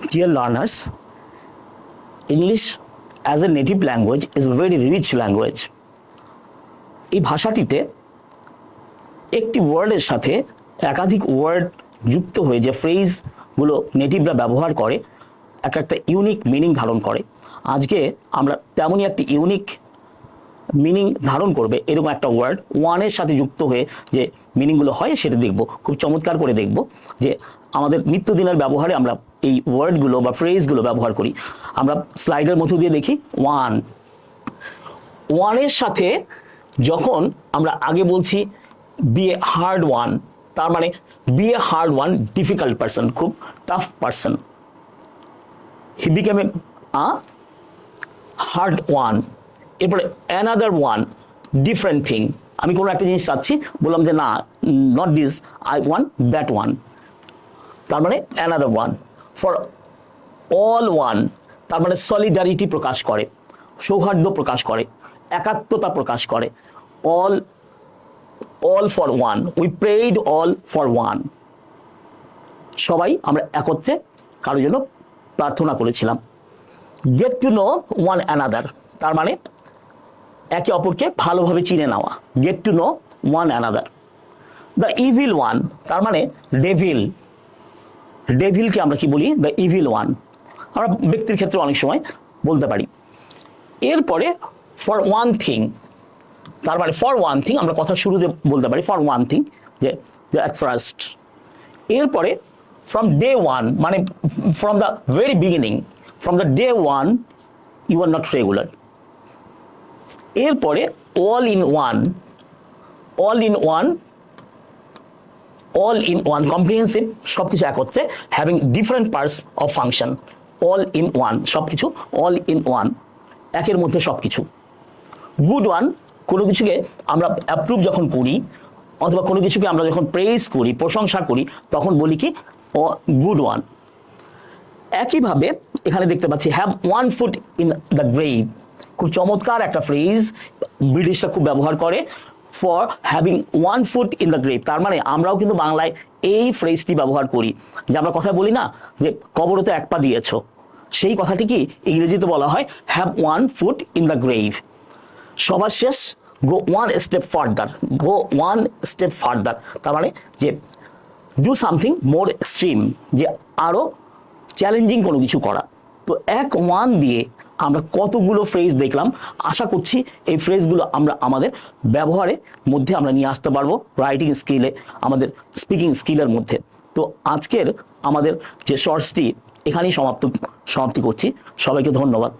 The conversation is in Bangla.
Dear learners, English as a native language is a very rich language. এই ভাষাটিতে একটি ওয়ার্ডের সাথে একাধিক ওয়ার্ড যুক্ত হয়ে যে ফ্রেজগুলো নেটিভরা ব্যবহার করে একটা ইউনিক মিনিং ধারণ করে। আজকে আমরা তেমনই একটি ইউনিক মিনিং ধারণ করবে এরকম একটা ওয়ার্ড ওয়ানের সাথে যুক্ত হয়ে যে মিনিংগুলো হয় সেটা দেখব, খুব চমৎকার করে দেখব যে আমাদের নিত্যদিনের ব্যবহারে আমরা এই ওয়ার্ডগুলো বা ফ্রেজগুলো ব্যবহার করি। আমরা স্লাইডের মধ্য দিয়ে দেখি ওয়ানের সাথে যখন আমরা আগে বলছি বি এ হার্ড ওয়ান, তার মানে B A hard one difficult person, খুব tough person. He became A hard one. এরপরে অ্যানাদার ওয়ান ডিফারেন্ট থিং, আমি কোনো একটা জিনিস চাচ্ছি, বললাম যে না, not this, I want that one, তার মানে another one. For all one, তার মানে সলিডারিটি প্রকাশ করে, সৌহার্দ্য প্রকাশ করে, একাত্মতা প্রকাশ করে। All for one, we prayed all for one, সবাই আমরা একত্রে কারোর জন্য প্রার্থনা করেছিলাম। Get to know one another, তার মানে একে অপরকে ভালোভাবে চিনে নেওয়া, get to know one another. The evil one, তার মানে ডেভিল, ডেভিলকে আমরা কি বলি? দ্য ইভিল ওয়ান, আমরা ব্যক্তির ক্ষেত্রে অনেক সময় বলতে পারি। এরপরে ফর ওয়ান থিং, তার মানে ফর ওয়ান থিং আমরা কথা শুরুতে বলতে পারি, ফর ওয়ান থিং, যে অ্যাট ফার্স্ট। এরপরে ফ্রম ডে ওয়ান, মানে from the very beginning, from the day one you are not regular. এরপরে all in one, all in one, all in one comprehensive, সব কিছু একত্রে, having different parts of function, all in one, সব কিছু অল ইন ওয়ান, একের মধ্যে সব কিছু। গুড ওয়ান, কোনো কিছুকে আমরা অ্যাপ্রুভ যখন করি অথবা কোনো কিছুকে আমরা যখন প্রেইজ করি, প্রশংসা করি, তখন বলি কি? ও গুড ওয়ান। একইভাবে এখানে দেখতে পাচ্ছি have one foot in the grave, খুব চমৎকার একটা ফ্রেজ, ব্রিটিশরা খুব ব্যবহার করে, for having one foot in the grave. তার মানে আমরাও কিন্তু বাংলায় এই ফ্রেজটি ব্যবহার করি, যে আমরা কথায় বলি না যে কবরে তো এক পা দিয়েছ, সেই কথাটি কি ইংরেজিতে বলা হয় have one foot in the grave. সবার শেষ গো ওয়ান স্টেপ ফার্দার, গো ওয়ান স্টেপ ফার্দার, তার মানে যে ডু সামথিং মোর এক্সট্রিম, যে আরও চ্যালেঞ্জিং কোনো কিছু করা। তো এক ওয়ান দিয়ে আমরা কতগুলো ফ্রেজ দেখলাম। আশা করছি এই ফ্রেজগুলো আমরা আমাদের ব্যবহারের মধ্যে আমরা নিয়ে আসতে পারবো, রাইটিং স্কিলে, আমাদের স্পিকিং স্কিলের মধ্যে। তো আজকের আমাদের যে শর্টসটি এখানেই সমাপ্তি করছি। সবাইকে ধন্যবাদ।